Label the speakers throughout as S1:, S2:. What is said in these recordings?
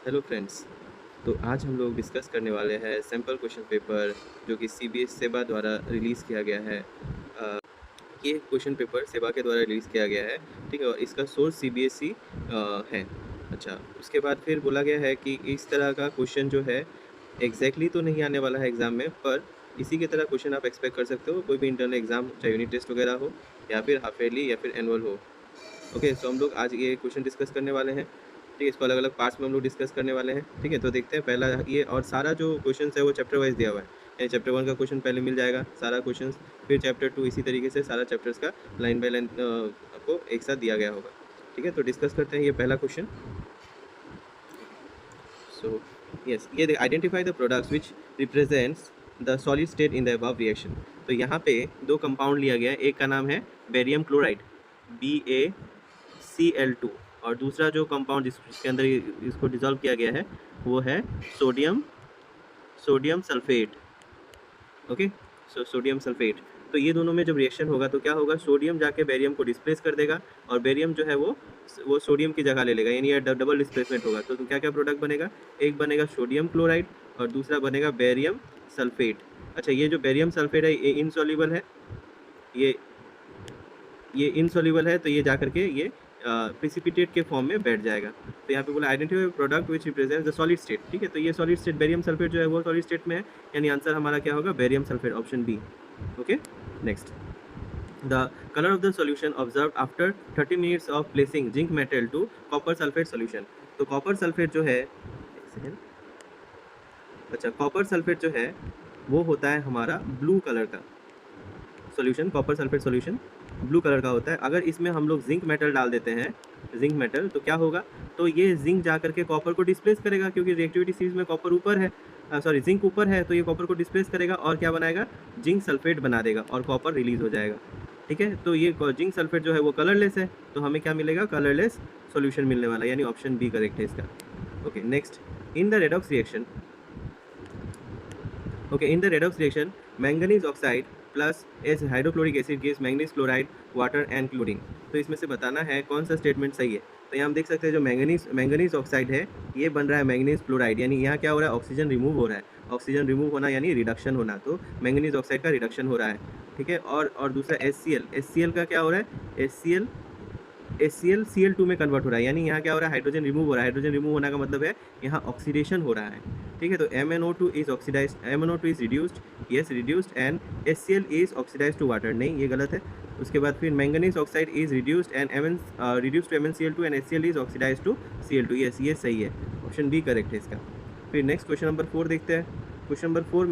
S1: Hello friends. तो आज हम लोग डिस्कस करने वाले हैं सैम्पल क्वेश्चन पेपर जो कि सीबीएस सेबा द्वारा रिलीज़ किया गया है। ये क्वेश्चन पेपर सेबा के द्वारा रिलीज़ किया गया है, ठीक है, और इसका सोर्स सीबीएसई है। अच्छा, उसके बाद फिर बोला गया है कि इस तरह का क्वेश्चन जो है एग्जैक्टली तो नहीं आने वाला है एग्ज़ाम में, पर इसी की तरह क्वेश्चन आप एक्सपेक्ट कर सकते हो कोई भी इंटरनल एग्ज़ाम, चाहे यूनिट टेस्ट वगैरह हो या फिर हाफ ईयरली या फिर एनुअल हो। ओके, सो हम लोग आज ये क्वेश्चन डिस्कस करने वाले हैं, ठीक है। इसको अलग अलग पार्ट्स में हम लोग डिस्कस करने वाले हैं, ठीक है। तो देखते हैं पहला ये, और सारा जो क्वेश्चन है वो चैप्टर वाइज दिया हुआ है, यानी चैप्टर 1 का क्वेश्चन पहले मिल जाएगा सारा क्वेश्चन, फिर चैप्टर 2 इसी तरीके से सारा चैप्टर्स का लाइन बाय लाइन आपको एक साथ दिया गया होगा, ठीक है। तो डिस्कस करते हैं ये पहला क्वेश्चन। सो यस, ये identify the products which represents the solid state in the above reaction. तो यहाँ पे दो कंपाउंड लिया गया है, एक का नाम है बेरियम क्लोराइड BaCl2, और दूसरा जो कंपाउंड जिसके अंदर इसको डिसॉल्व किया गया है वो है sodium sodium sulphate. Okay, so sodium sulphate. तो ये दोनों में जब रिएक्शन होगा तो क्या होगा, सोडियम जाके बेरियम को डिस्प्लेस कर देगा और बेरियम जो है वो सोडियम की जगह ले लेगा, यानी ये डबल डिस्प्लेसमेंट होगा। तो क्या क्या प्रोडक्ट बनेगा, एक बनेगा सोडियम क्लोराइड और दूसरा बनेगा बेरियम सल्फेट। अच्छा, ये जो बेरियम सल्फेट है ये इनसॉल्युबल है, ये इनसॉल्युबल है, तो ये जाकर के ये प्रिसिपिटेट के फॉर्म में बैठ जाएगा। तो यहाँ पे बोला identify product which represents the solid state, ठीक है। तो ये सॉलिड स्टेट बेरियम सल्फेट जो है वो सॉलिड स्टेट में है, यानी आंसर हमारा क्या होगा, barium sulphate, option B. Okay, next, the colour of the solution observe after 30 minutes of placing zinc metal to copper sulphate solution. तो कॉपर सल्फेट जो है, एक सेकेंड, अच्छा, कॉपर सल्फेट जो है वो होता है हमारा ब्लू कलर का solution. Copper sulphate solution blue colour का होता है। अगर इसमें हम लोग जिंक मेटल डाल देते हैं, जिंक मेटल, तो क्या होगा, तो ये जिंक जा करके कॉपर को डिस्प्लेस करेगा, क्योंकि रिएक्टिविटी सीरीज में कॉपर ऊपर है, सॉरी जिंक ऊपर है, तो ये कॉपर को डिस्प्लेस करेगा और क्या बनाएगा, जिंक सल्फेट बना देगा और कॉपर रिलीज हो जाएगा, ठीक है। तो ये जिंक सल्फेट जो है वो कलरलेस है, तो हमें क्या मिलेगा, कलरलेस सॉल्यूशन मिलने वाला है, यानी ऑप्शन बी करेक्ट है इसका। Okay, next, in the redox reaction, okay, in the redox reaction manganese oxide plus as hydrochloric acid gives manganese chloride water and chlorine. तो इसमें से बताना है कौन सा स्टेटमेंट सही है। तो यहाँ हम देख सकते हैं जो मैंगनीज ऑक्साइड है ये बन रहा है मैंगनीज क्लोराइड, यानी यहाँ क्या हो रहा है, ऑक्सीजन रिमूव हो रहा है। ऑक्सीजन रिमूव होना यानी रिडक्शन होना, तो मैंगनीज ऑक्साइड का रिडक्शन हो रहा है, ठीक है। और दूसरा HCl का क्या हो रहा है, HCl Cl2 में कन्वर्ट हो रहा है, यानी यहाँ क्या हो रहा है, हाइड्रोजन रिमूव हो रहा है। हाइड्रोजन रिमूव होने का मतलब है यहाँ ऑक्सीडेशन हो रहा है, ठीक है। तो MnO2 is oxidised, MnO2 is reduced, yes reduced, and HCl is oxidised to water, नहीं ये गलत है। उसके बाद फिर manganese oxide is reduced and reduced to MnCl2 and HCl is oxidised to Cl2, yes ये सही है, ऑप्शन बी करेक्ट है इसका। फिर नेक्स्ट क्वेश्चन नंबर 4 देखते हैं। क्वेश्चन नंबर 4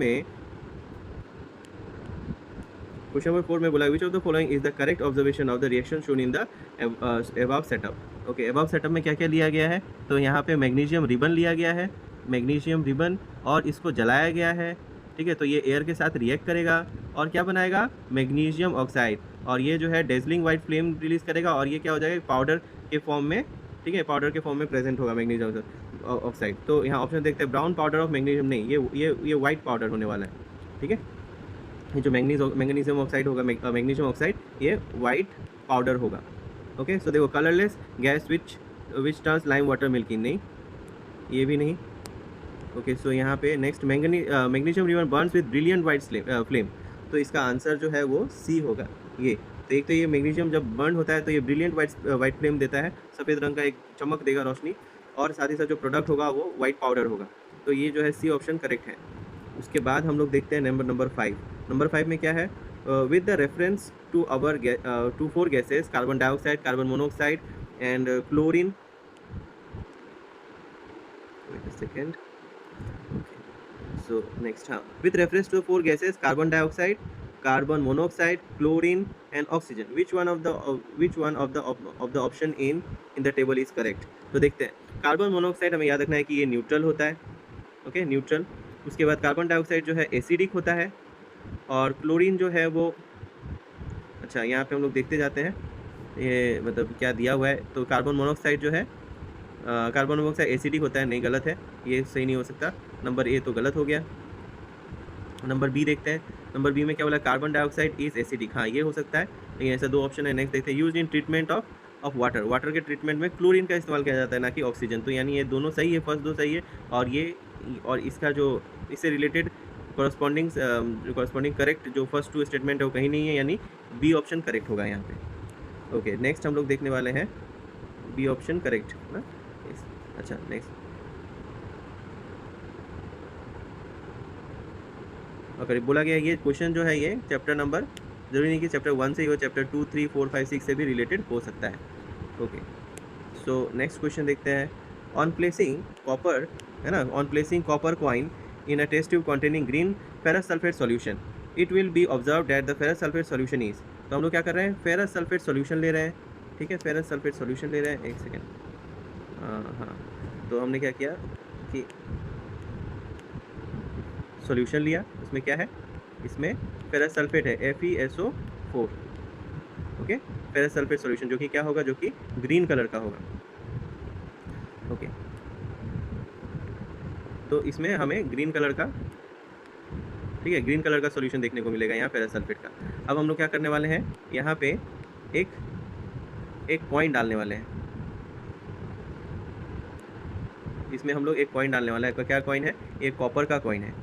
S1: में बोला which of the following is the correct observation of the reaction shown in the above setup. Okay, above setup में क्या क्या लिया गया है, तो यहाँ पे मैग्नीशियम रिबन लिया गया है, मैग्नीशियम रिबन, और इसको जलाया गया है, ठीक है। तो ये एयर के साथ रिएक्ट करेगा और क्या बनाएगा, मैग्नीशियम ऑक्साइड, और ये जो है डेजलिंग वाइट फ्लेम रिलीज करेगा और ये क्या हो जाएगा, पाउडर के फॉर्म में, ठीक है, पाउडर के फॉर्म में प्रेजेंट होगा मैग्नीशियम ऑक्साइड। तो यहाँ ऑप्शन देखते हैं, ब्राउन पाउडर ऑफ मैग्नीशियम, नहीं ये वाइट पाउडर होने वाला है, ठीक है। ये जो मैग्नीशियम ऑक्साइड होगा, मैग्नीशियम ऑक्साइड, ये वाइट पाउडर होगा। ओके, सो देखो, colourless gas which turns lime water milky, नहीं ये भी नहीं। ओके, सो यहाँ पे next, magnesium ribbon Burns with brilliant white flame, तो इसका आंसर जो है वो सी होगा ये। तो एक तो ये मैग्नीशियम जब बर्न होता है तो ये ब्रिलियंट वाइट फ्लेम देता है, सफ़ेद रंग का एक चमक देगा, रोशनी, और साथ ही साथ जो प्रोडक्ट होगा वो वाइट पाउडर होगा। तो ये जो है सी ऑप्शन करेक्ट है। उसके बाद हम लोग देखते हैं नंबर 5। नंबर 5 में क्या है, with the reference to our to 4 gases, carbon dioxide, carbon monoxide and chlorine, wait a second, okay, so next, with reference to 4 gases, carbon dioxide, carbon monoxide, chlorine and oxygen, which one of the option in the table is correct। तो देखते हैं, carbon monoxide हमें याद रखना है कि ये neutral होता है, ओके, न्यूट्रल। उसके बाद कार्बन डाइऑक्साइड जो है एसिडिक होता है, और क्लोरीन जो है वो, अच्छा यहाँ पे हम लोग देखते जाते हैं ये मतलब क्या दिया हुआ है। तो कार्बन मोनोऑक्साइड जो है, कार्बन मोनोऑक्साइड एसिडिक होता है, नहीं गलत है, ये सही नहीं हो सकता। नंबर ए तो गलत हो गया। नंबर बी देखते हैं, नंबर बी में क्या बोला, कार्बन डाइऑक्साइड इज एसिडिक, हाँ ये हो सकता है, लेकिन ऐसा 2 ऑप्शन है। नेक्स्ट देखते हैं, use in treatment of water, water के ट्रीटमेंट में क्लोरीन का इस्तेमाल किया जाता है, ना कि ऑक्सीजन। तो यानी ये दोनों सही है, फर्स्ट दो सही है, और ये और इसका जो इससे रिलेटेड कॉरस्पॉन्डिंग करेक्ट जो फर्स्ट टू स्टेटमेंट है वो कहीं नहीं है, यानी बी ऑप्शन करेक्ट होगा यहाँ पे। ओके, नेक्स्ट हम लोग देखने वाले हैं बी ऑप्शन करेक्ट ना। अच्छा, नेक्स्ट अगर बोला गया ये क्वेश्चन जो है ये चैप्टर नंबर, जरूरी नहीं कि चैप्टर 1 से ही हो, चैप्टर 2, 3, 4, 5, 6 से भी रिलेटेड हो सकता है। ओके, सो नेक्स्ट क्वेश्चन देखते हैं। ऑन प्लेसिंग कॉपर, है ना, on placing copper coin in a test tube containing green ferrous sulphate solution, it will be observe that the ferrous sulphate solution is. तो हम लोग क्या कर रहे हैं, फेरस सल्फेट सॉल्यूशन ले रहे हैं, ठीक है, फेरस सल्फेट सॉल्यूशन ले रहे हैं। एक सेकेंड, हाँ, तो हमने क्या किया कि सॉल्यूशन लिया, उसमें क्या है, इसमें फेरस सल्फेट है FeSO4। Okay, ferrous sulphate solution जो कि क्या होगा, जो कि ग्रीन कलर का होगा। ओके, तो इसमें हमें ग्रीन कलर का, ठीक है, ग्रीन कलर का सॉल्यूशन देखने को मिलेगा यहाँ फेरस सल्फेट का। अब हम लोग क्या करने वाले हैं, यहाँ पे एक कॉइन डालने वाले हैं, इसमें हम लोग एक कॉइन डालने वाला है। क्या कॉइन है, एक कॉपर का कॉइन है।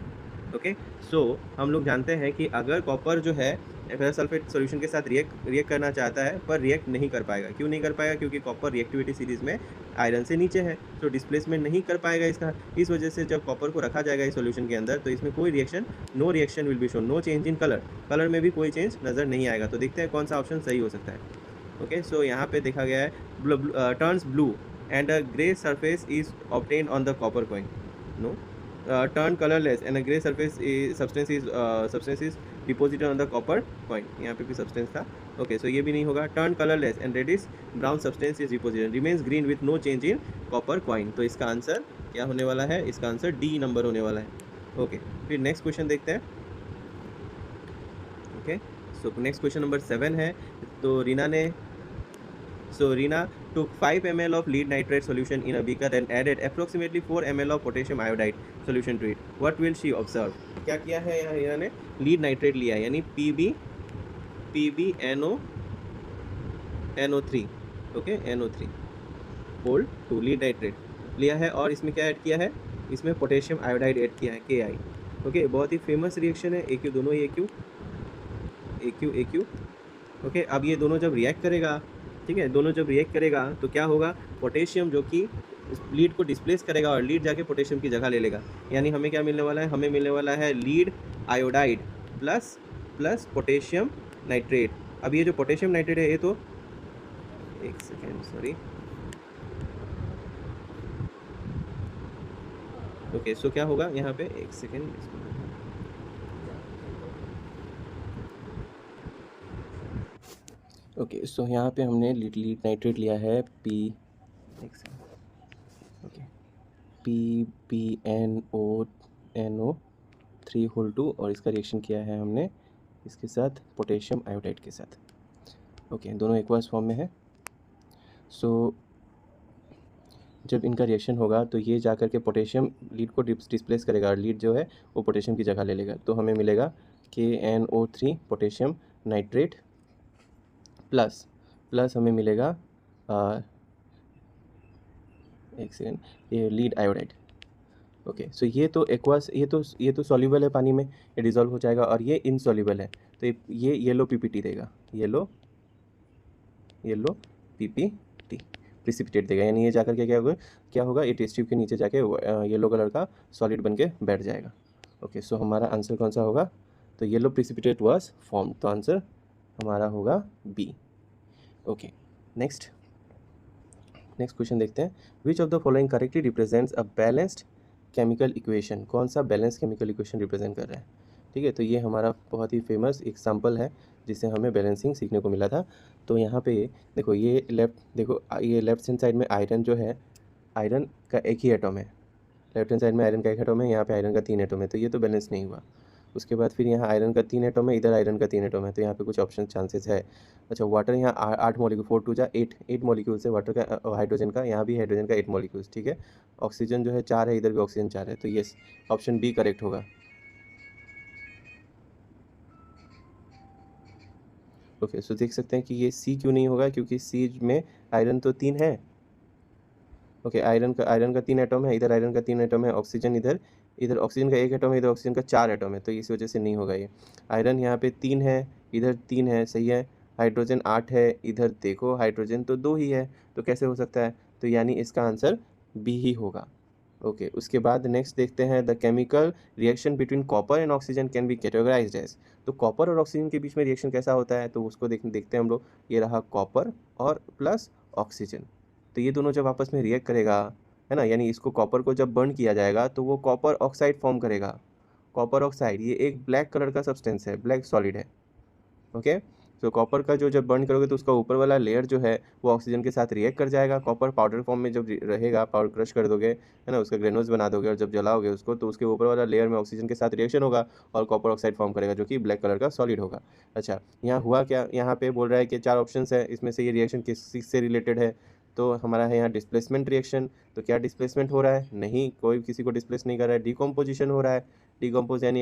S1: ओके, सो हम लोग जानते हैं कि अगर कॉपर जो है फेरस सल्फेट सॉल्यूशन के साथ रिएक्ट करना चाहता है, पर रिएक्ट नहीं कर पाएगा। क्यों नहीं कर पाएगा, क्योंकि कॉपर रिएक्टिविटी सीरीज में आयरन से नीचे है, तो डिस्प्लेसमेंट नहीं कर पाएगा इसका। इस वजह से जब कॉपर को रखा जाएगा इस सॉल्यूशन के अंदर, तो इसमें कोई reaction, no reaction will be shown, no change in colour, colour में भी कोई चेंज नज़र नहीं आएगा। तो देखते हैं कौन सा ऑप्शन सही हो सकता है। ओके, सो यहाँ पे देखा गया है turns blue and a gray surface is obtained on the copper coin. No, turn colorless and a gray substance is deposited on the copper coin. यहाँ पे भी substance था। Okay, so ये भी नहीं होगा। Turn colorless and reddish brown substance is deposited, remains green with no change in copper coin. तो इसका आंसर क्या होने वाला है, इसका आंसर D नंबर होने वाला है। ओके, फिर नेक्स्ट क्वेश्चन देखते हैं। Okay, so next question number 7 है। तो Rina took 5 ml of lead nitrate solution in a beaker and added approximately 4 ml of potassium iodide solution to it. What will she observe? क्या किया है यहाँ रीना ने, lead nitrate लिया है, यानी PbNO3, okay, NO3 hold to lead nitrate लिया है, और इसमें क्या ऐड किया है, इसमें पोटेशियम आयोडाइड ऐड किया है, Ki। ओके, बहुत ही फेमस रिएक्शन है, AQ, दोनों ही AQ। ओके, अब ये दोनों जब रिएक्ट करेगा, ठीक है, दोनों जब रिएक्ट करेगा तो क्या होगा, पोटेशियम जो कि लीड को डिस्प्लेस करेगा और लीड जाके पोटेशियम की जगह ले लेगा। यानी हमें क्या मिलने वाला है, हमें मिलने वाला है lead iodide plus potassium nitrate. अब ये जो पोटेशियम नाइट्रेट है, ये तो एक सेकेंड, सॉरी। ओके, सो क्या होगा यहाँ पे, एक सेकेंड, ओके, सो यहाँ पे हमने लीड नाइट्रेट लिया है PbNO3 होल 2, और इसका रिएक्शन किया है हमने इसके साथ पोटेशियम आयोडाइड के साथ। ओके, दोनों एक्वस फॉर्म में है। सो जब इनका रिएक्शन होगा तो ये जाकर के पोटेशियम लीड को डिस्प्लेस करेगा, और लीड जो है वो पोटेशियम की जगह ले लेगा। तो हमें मिलेगा KNO3 पोटेशियम नाइट्रेट प्लस हमें मिलेगा एक सेकेंड, ये लीड आयोडाइड। ओके, सो ये तो एक्वास, ये तो सॉल्युबल है पानी में, ये डिज़ोल्व हो जाएगा, और ये इनसॉल्युबल है, तो ये येलो PPT देगा, येलो PPT प्रिसिपिटेट देगा। यानी ये जाकर के क्या होगा, ये टेस्ट ट्यूब के नीचे जाके येलो कलर का सॉलिड बन के बैठ जाएगा। ओके, सो हमारा आंसर कौन सा होगा, तो येलो प्रिसिपिटेट वाज फॉर्म, तो आंसर हमारा होगा बी। ओके, नेक्स्ट क्वेश्चन देखते हैं। Which of the following correctly represents a balanced chemical equation, कौन सा बैलेंस केमिकल इक्वेशन रिप्रेजेंट कर रहा है, ठीक है। तो ये हमारा बहुत ही फेमस एग्जाम्पल है जिससे हमें बैलेंसिंग सीखने को मिला था। तो यहाँ पे देखो, ये लेफ्ट हैंड साइड में आयरन जो है, आयरन का एक ही एटम है, लेफ्ट हैंड साइड में आयरन का एक एटम है, यहाँ पे आयरन का 3 एटम है, तो ये तो बैलेंस नहीं हुआ। उसके बाद फिर यहाँ आयरन का 3 एटम है, इधर आयरन का 3 एटम है, तो यहाँ पे कुछ ऑप्शन चांसेस है। अच्छा, वाटर यहाँ 8 मॉलिक्यूल, 4 2 जा 8 मॉलिक्यूल्स है वाटर का, हाइड्रोजन का, यहाँ भी हाइड्रोजन का 8 मॉलिक्यूल्स, ठीक है। ऑक्सीजन जो है 4 है, इधर भी ऑक्सीजन 4 है, तो ये ऑप्शन बी करेक्ट होगा। ओके, सो देख सकते हैं कि ये सी क्यों नहीं होगा, क्योंकि सी में आयरन तो 3 है। ओके, आयरन का 3 एटम है, इधर आयरन का 3 एटम है, ऑक्सीजन इधर, इधर ऑक्सीजन का 1 एटम है, इधर ऑक्सीजन का 4 एटम है, तो इस वजह से नहीं होगा ये। आयरन यहाँ पे 3 है, इधर 3 है, सही है। हाइड्रोजन 8 है, इधर देखो हाइड्रोजन तो 2 ही है, तो कैसे हो सकता है? तो यानी इसका आंसर बी ही होगा। ओके, उसके बाद नेक्स्ट देखते हैं, the chemical reaction between copper and oxygen can be categorised as. तो कॉपर और ऑक्सीजन के बीच में रिएक्शन कैसा होता है, तो उसको देखते हैं हम लोग। ये रहा कॉपर और प्लस ऑक्सीजन, तो ये दोनों जब आपस में रिएक्ट करेगा, है ना, यानी इसको कॉपर को जब बर्न किया जाएगा तो वो कॉपर ऑक्साइड फॉर्म करेगा। कॉपर ऑक्साइड ये एक ब्लैक कलर का सब्सटेंस है, ब्लैक सॉलिड है। ओके, तो कॉपर का जो जब बर्न करोगे तो उसका ऊपर वाला लेयर जो है वो ऑक्सीजन के साथ रिएक्ट कर जाएगा। कॉपर पाउडर फॉर्म में जब रहेगा, पाउडर क्रश कर दोगे, है ना, उसका ग्रेनुल्स बना दोगे, और जब जलाओगे उसको तो उसके ऊपर वाला लेयर में ऑक्सीजन के साथ रिएक्शन होगा और कॉपर ऑक्साइड फॉर्म करेगा, जो कि ब्लैक कलर का सॉलिड होगा। अच्छा, यहाँ हुआ क्या, यहाँ पे बोल रहा है कि 4 ऑप्शंस है, इसमें से ये रिएक्शन किस से रिलेटेड है? तो हमारा है यहाँ डिस्प्लेसमेंट रिएक्शन। तो क्या डिस्प्लेसमेंट हो रहा है? नहीं, कोई किसी को डिस्प्लेस नहीं कर रहा है। डिकम्पोजिशन हो रहा है। डिकम्पोज यानी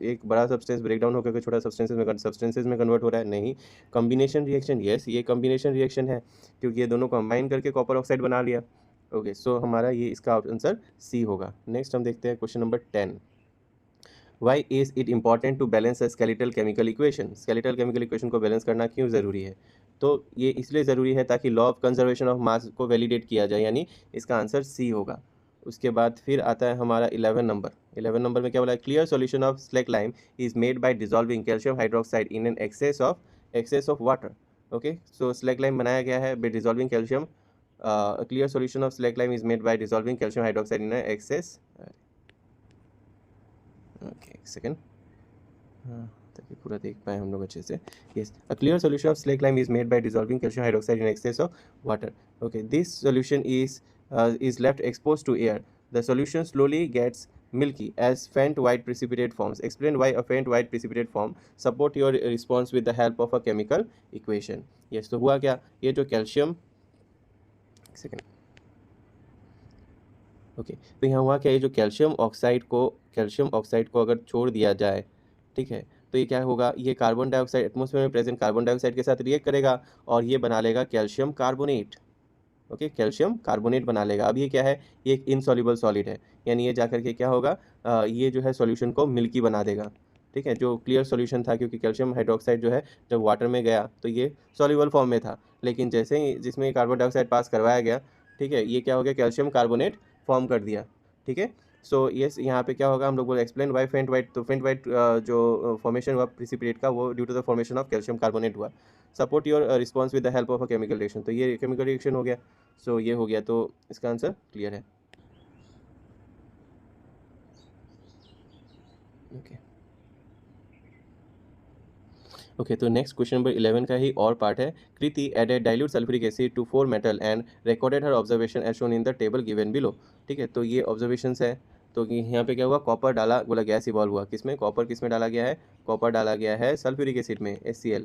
S1: एक बड़ा सब्सटेंस ब्रेक डाउन होकर छोटा सब्सटेंसेस में कन्वर्ट हो रहा है। नहीं। कॉम्बिनेशन रिएक्शन, यस, ये कॉम्बिनेशन रिएक्शन है, क्योंकि ये दोनों कंबाइन करके कॉपर ऑक्साइड बना लिया। ओके, सो हमारा ये इसका आंसर सी होगा। नेक्स्ट हम देखते हैं question number 10। Why is it important to balance a skeletal chemical equation? Skeletal chemical equation को बैलेंस करना क्यों ज़रूरी है? तो ये इसलिए ज़रूरी है ताकि law of conservation of mass को वैलिडेट किया जाए, यानी इसका आंसर सी होगा। उसके बाद फिर आता है हमारा 11 नंबर। 11 नंबर में क्या बोला है? Clear solution of slaked lime is made by dissolving calcium hydroxide in an excess of water. Okay, so slaked lime बनाया गया है by dissolving calcium. Clear solution of slaked lime is made by dissolving calcium hydroxide in excess. Okay, एक second, हाँ, ताकि पूरा देख पाए हम लोग अच्छे से। Yes, a clear solution of slaked lime is made by dissolving calcium hydroxide in access of water. Okay, this solution is left exposed to air. The solution slowly gets milky as faint white precipitate forms. Explain why a faint white precipitate form. Support your response with the help of a chemical equation. Yes, तो हुआ क्या, ये जो calcium, एक second, okay, तो यहाँ हुआ क्या, ये जो कैल्शियम ऑक्साइड को अगर छोड़ दिया जाए, ठीक है, तो ये क्या होगा, ये कार्बन डाइऑक्साइड, एटमॉस्फेयर में प्रेजेंट कार्बन डाइऑक्साइड के साथ रिएक्ट करेगा और ये बना लेगा calcium carbonate. Okay, calcium carbonate बना लेगा। अब ये क्या है, ये एक इनसॉल्युबल सॉलिड है, यानी ये जाकर के क्या होगा, ये जो है सॉल्यूशन को मिल्की बना देगा। ठीक है, जो क्लियर सॉल्यूशन था, क्योंकि कैल्शियम हाइड्रोक्साइड जो है जब वाटर में गया तो ये सॉल्युबल फॉर्म में था, लेकिन जैसे ही जिसमें कार्बन डाइऑक्साइड पास करवाया गया, ठीक है, ये क्या हो गया, कैल्शियम कार्बोनेट फॉर्म कर दिया। ठीक है, सो यस, यहाँ पे क्या होगा, हम लोग बोले एक्सप्लेन वाई फेंट वाइट। तो फेंट वाइट जो फॉर्मेशन हुआ प्रिसिपिटेट का, वो due to the formation of calcium carbonate हुआ। Support your response with the help of a chemical reaction. तो ये केमिकल रिएक्शन हो गया, सो ये हो गया, तो इसका आंसर क्लियर है। ओके ओके, तो नेक्स्ट क्वेश्चन नंबर 11 का ही और पार्ट है। Kriti added dilute sulphuric acid to 4 metal and recorded her observation as shown in the table given below. ठीक है, तो ये ऑब्जर्वेशंस है। तो यहाँ पे क्या हुआ, कॉपर डाला, बोला गैस इवॉल्व हुआ, किसमें, कॉपर किसमें डाला गया है, कॉपर डाला गया है सल्फ्यूरिक एसिड में, HCl।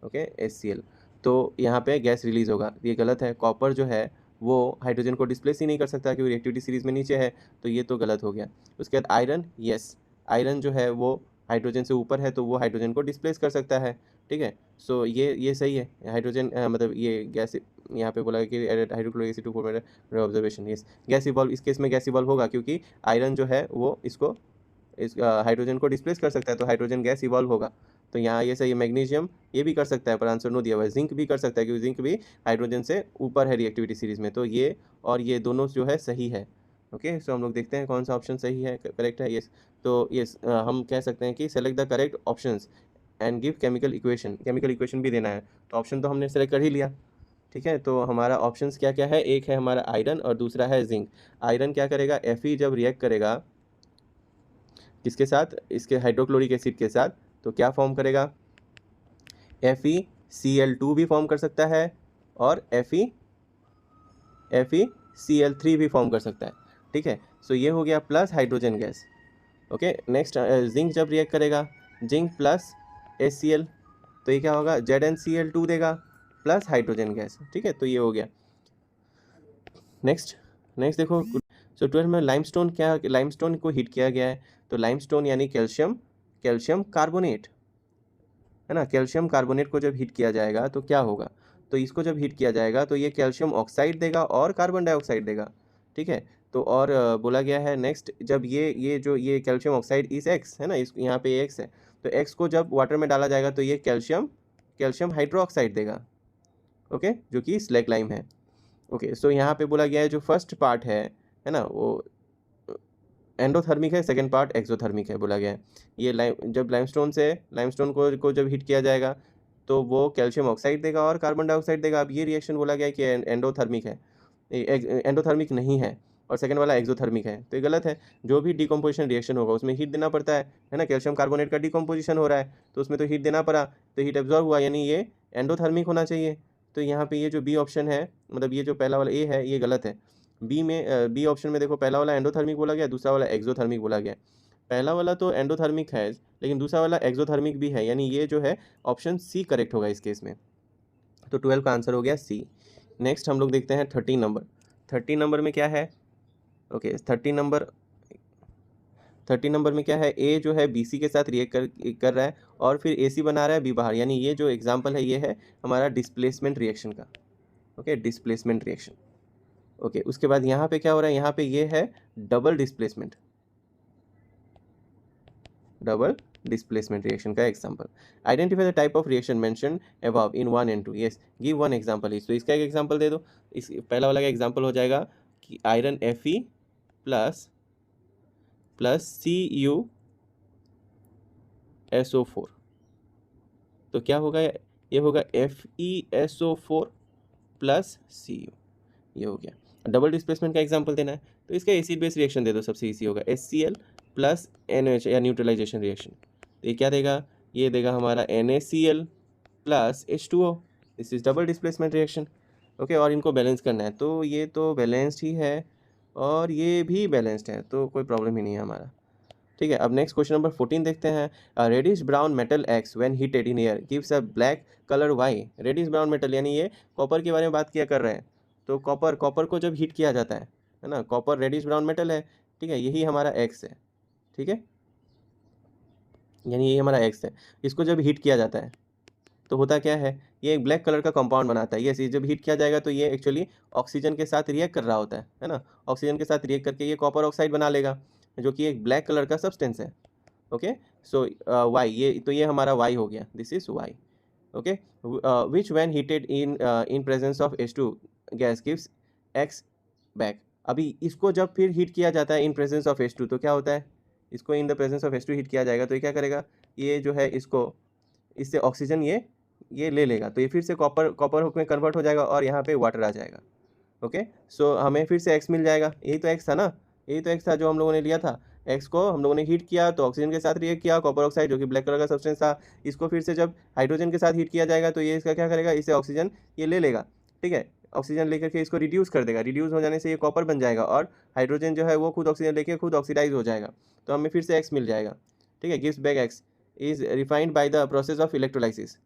S1: ओके, HCl, तो यहाँ पे गैस रिलीज होगा, ये गलत है। कॉपर जो है वो हाइड्रोजन को डिस्प्लेस ही नहीं कर सकता, क्योंकि रिएक्टिविटी सीरीज में नीचे है, तो ये तो गलत हो गया। उसके बाद आयरन, यस, आयरन जो है वो हाइड्रोजन से ऊपर है, तो वो हाइड्रोजन को डिस्प्लेस कर सकता है। ठीक है, सो ये सही है। हाइड्रोजन मतलब ये गैस, यहाँ पे बोला है कि hydrochloric acid to 4 metal observation, yes, gas evolve, इस केस में गैस इवॉल्व होगा, क्योंकि आयरन जो है वो इस हाइड्रोजन को डिस्प्लेस कर सकता है, तो हाइड्रोजन गैस इवॉल्व होगा। तो यहाँ ये सही है। मैग्नीशियम ये भी कर सकता है, पर आंसर नो दिया हुआ है। जिंक भी कर सकता है, क्योंकि जिंक भी हाइड्रोजन से ऊपर है रिएक्टिविटी सीरीज में, तो ये और ये दोनों जो है सही है। ओके, सो हम लोग देखते हैं कौन सा ऑप्शन सही है, करेक्ट है। यस, तो यस, हम कह सकते हैं कि select the correct options and give chemical equation भी देना है। तो ऑप्शन तो हमने सेलेक्ट कर ही लिया। ठीक है, तो हमारा ऑप्शंस क्या क्या है, एक है हमारा आयरन और दूसरा है जिंक। आयरन क्या करेगा, Fe जब रिएक्ट करेगा किसके साथ, इसके हाइड्रोक्लोरिक एसिड के साथ, तो क्या फॉर्म करेगा, FeCl2 भी फॉर्म कर सकता है और FeCl3 भी फॉर्म कर सकता है। ठीक है, सो ये हो गया plus hydrogen gas. Okay, next zinc जब रिएक्ट करेगा, जिंक प्लस HCl, तो ये क्या होगा, ZnCl2 देगा प्लस हाइड्रोजन गैस। ठीक है, तो ये हो गया। नेक्स्ट देखो, सो 12 में लाइमस्टोन को हीट किया गया है, तो लाइमस्टोन यानी कैल्शियम कार्बोनेट। है ना, कैल्शियम कार्बोनेट को जब हीट किया जाएगा तो क्या होगा, तो इसको जब हीट किया जाएगा तो ये कैल्शियम ऑक्साइड देगा और कार्बन डाइऑक्साइड देगा, ठीक है। तो और बोला गया है नेक्स्ट, जब ये कैल्शियम ऑक्साइड इस एक्स है ना, इस यहाँ पे एक्स है, तो एक्स को जब वाटर में डाला जाएगा तो ये कैल्शियम कैल्शियम हाइड्रोक्साइड देगा, ओके, जो कि स्लैक लाइम है। ओके, सो यहाँ पे बोला गया है जो फर्स्ट पार्ट है ना, वो एंडोथर्मिक है, सेकंड पार्ट एक्सोथर्मिक है बोला गया है। ये जब लाइमस्टोन को जब हीट किया जाएगा तो वो कैल्शियम ऑक्साइड देगा और कार्बन डाइऑक्साइड देगा। अब ये रिएक्शन बोला गया है कि एंडोथर्मिक है, एंडोथर्मिक नहीं है, और सेकंड वाला एक्सोथर्मिक है, तो ये गलत है। जो भी डिकम्पोजिशन रिएक्शन होगा उसमें हीट देना पड़ता है ना, कैल्शियम कार्बोनेट का डिकम्पोजिशन हो रहा है तो उसमें तो हीट देना पड़ा, तो हीट एब्जॉर्ब हुआ, यानी ये एंडोथर्मिक होना चाहिए। तो यहाँ पे ये जो बी ऑप्शन है, मतलब ये जो पहला वाला ए है, ये गलत है। बी ऑप्शन में देखो, पहला वाला एंडोथर्मिक बोला गया, दूसरा वाला एक्सोथर्मिक बोला गया। पहला वाला तो एंडोथर्मिक है लेकिन दूसरा वाला एक्सोथर्मिक भी है, यानी ये जो है ऑप्शन सी करेक्ट होगा इस केस में। तो 12 का आंसर हो गया सी। नेक्स्ट हम लोग देखते हैं 13 नंबर। 13 नंबर में क्या है, ओके 13 नंबर में क्या है, ए जो है बीसी के साथ रिएक्ट कर रहा है और फिर एसी बना रहा है बी बाहर, यानी ये जो एग्जाम्पल है ये है हमारा डिस्प्लेसमेंट रिएक्शन का, ओके, डिस्प्लेसमेंट रिएक्शन। ओके, उसके बाद यहाँ पे क्या हो रहा है, यहाँ पे ये है double displacement, double displacement reaction का example. Identify the type of reaction mentioned above in 1 and 2, yes, give one example is, तो इसका एक एग्जांपल दे दो। इस पहला वाला का एग्जांपल हो जाएगा कि आयरन Fe प्लस CuSO4, तो क्या होगा, ये होगा FeSO4 प्लस Cu, ये हो गया। डबल डिस्प्लेसमेंट का एग्जांपल देना है तो इसका एसिड बेस रिएक्शन दे दो, सबसे इजी होगा HCl प्लस NaOH या न्यूट्रलाइजेशन रिएक्शन, तो ये क्या देगा, ये देगा हमारा NaCl plus H2O, this is double displacement reaction, okay. और इनको बैलेंस करना है, तो ये तो बैलेंस्ड ही है और ये भी बैलेंस्ड है, तो कोई प्रॉब्लम ही नहीं है हमारा, ठीक है। अब नेक्स्ट क्वेश्चन नंबर 14 देखते हैं। Reddish brown metal X when heated in air gives a black colour Y. Reddish brown metal यानी ये कॉपर के बारे में बात किया कर रहे हैं, तो कॉपर को जब हीट किया जाता है ना, कॉपर रेडिश ब्राउन मेटल है, ठीक है, यही हमारा एक्स है, ठीक है, यानी यही हमारा एक्स है। इसको जब हीट किया जाता है तो होता क्या है, ये एक ब्लैक कलर का कंपाउंड बनाता है। ये जब हीट किया जाएगा तो ये एक्चुअली ऑक्सीजन के साथ रिएक्ट कर रहा होता है ना, ऑक्सीजन के साथ रिएक्ट करके ये कॉपर ऑक्साइड बना लेगा जो कि एक ब्लैक कलर का सब्सटेंस है, ओके। सो वाई, ये हमारा वाई हो गया, this is Y, okay. Which when heated in presence of H2 gas gives X back. अभी इसको जब फिर हीट किया जाता है इन प्रेजेंस ऑफ H2 तो क्या होता है, इसको in the presence of H2 heat किया जाएगा तो ये क्या करेगा, ये जो है इससे ऑक्सीजन ये ले लेगा, तो ये फिर से कॉपर हुक में कन्वर्ट हो जाएगा और यहाँ पे वाटर आ जाएगा, ओके। सो हमें फिर से एक्स मिल जाएगा, यही तो एक्स था ना, यही तो एक्स था जो हम लोगों ने लिया था। एक्स को हम लोगों ने हीट किया तो ऑक्सीजन के साथ रिएक्ट किया, कॉपर ऑक्साइड जो कि ब्लैक कलर का सब्सटेंस था, इसको फिर से जब हाइड्रोजन के साथ हीट किया जाएगा तो ये इसका क्या करेगा, इससे ऑक्सीजन ये ले लेगा, ठीक है, ऑक्सीजन लेकर के इसको रिड्यूस कर देगा, रिड्यूस हो जाने से ये कॉपर बन जाएगा और हाइड्रोजन जो है वो खुद ऑक्सीजन लेके खुद ऑक्सीडाइज हो जाएगा, तो हमें फिर से एक्स मिल जाएगा, ठीक है। Gives back x is refined by the process of electrolysis,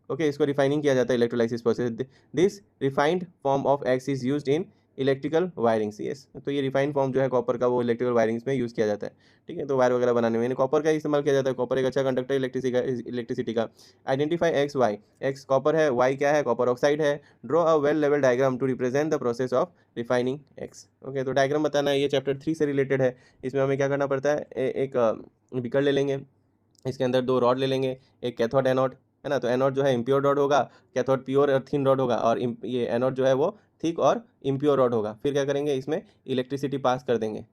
S1: okay, इसको रिफाइनिंग किया जाता है electrolysis process. This refined form of x is used in electrical wirings, yes, तो ये रिफाइंड फॉर्म जो है कॉपर का वो इलेक्ट्रिकल वायरिंग्स में यूज़ किया जाता है, ठीक है, तो वायर वगैरह बनाने में कॉपर का इस्तेमाल किया जाता है। कॉपर एक अच्छा कंडक्टर इलेक्ट्रिसिटी का। Identify X Y, X copper है, वाई क्या है, कॉपर ऑक्साइड है। ड्रॉ अ वेल लेवल diagram to represent the process of refining X, okay, तो डायग्राम बताना है, ये चैप्टर 3 से रिलेटेड है। इसमें हमें क्या करना पड़ता है, एक बीकर ले लेंगे, इसके अंदर 2 रॉड ले लेंगे, एक कैथोड एनोड, है ना, तो एनोड जो है इम्प्योर रॉड होगा, कैथोड प्योर और थिन रॉड होगा, और ये एनोड जो है वो थिक और इम्प्योर रॉड होगा। फिर क्या करेंगे, इसमें इलेक्ट्रिसिटी पास कर देंगे,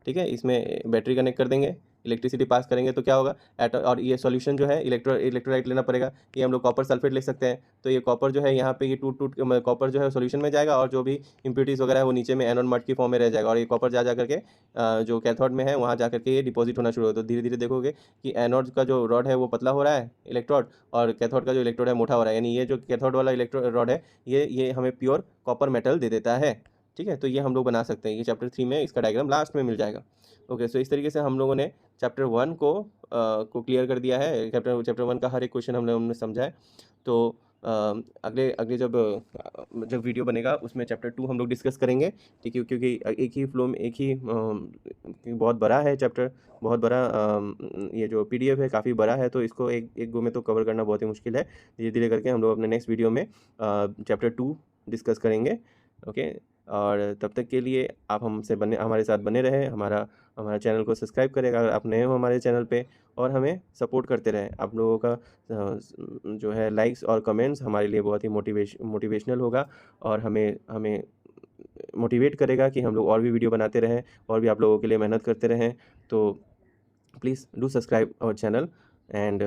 S1: ठीक है, इसमें बैटरी कनेक्ट कर देंगे, इलेक्ट्रिसिटी पास करेंगे तो क्या होगा, और ये सॉल्यूशन जो है इलेक्ट्रोलाइट लेना पड़ेगा, ये हम लोग कॉपर सल्फेट ले सकते हैं, तो ये कॉपर जो है यहाँ पे ये टूट कॉपर जो है सॉल्यूशन में जाएगा और जो भी इम्प्योरिटीज़ वगैरह है वो नीचे में एनोड मड की फॉर्म में रह जाएगा, और ये कॉपर जा करके जो कैथोड में है वहाँ जा करके ये डिपॉजिट होना शुरू होगा। तो धीरे धीरे देखोगे कि एनोड का जो रॉड है वो पतला हो रहा है इलेक्ट्रोड, और कैथोड का जो इलेक्ट्रोड है मोटा हो रहा है, यानी ये जो कैथोड वाला इलेक्ट्रो रॉड है ये हमें प्योर कॉपर मेटल दे देता है, ठीक है। तो ये हम लोग बना सकते हैं, ये चैप्टर 3 में इसका डायग्राम लास्ट में मिल जाएगा, ओके। सो इस तरीके से हम लोगों ने चैप्टर 1 को क्लियर कर दिया है। चैप्टर 1 का हर एक क्वेश्चन हम लोगों ने समझा है। तो अगले अगले जब वीडियो बनेगा उसमें चैप्टर 2 हम लोग डिस्कस करेंगे, ठीक है, क्योंकि एक ही फ्लो में एक ही बहुत बड़ा है चैप्टर, बहुत बड़ा ये जो पीडीएफ है काफ़ी बड़ा है, तो इसको एक गो में तो कवर करना बहुत ही मुश्किल है। धीरे धीरे करके हम लोग अपने नेक्स्ट वीडियो में चैप्टर 2 डिस्कस करेंगे। ओके, और तब तक के लिए आप हमारे साथ बने रहें, हमारा चैनल को सब्सक्राइब करें अगर आप नए हो हमारे चैनल पे, और हमें सपोर्ट करते रहें। आप लोगों का जो है लाइक्स और कमेंट्स हमारे लिए बहुत ही मोटिवेशनल होगा, और हमें मोटिवेट करेगा कि हम लोग और भी वीडियो बनाते रहें और भी आप लोगों के लिए मेहनत करते रहें। तो please do subscribe our channel, and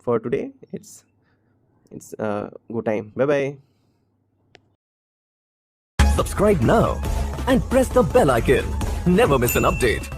S1: for today it's good time. Bye bye.
S2: Subscribe now and press the bell icon. Never miss an update.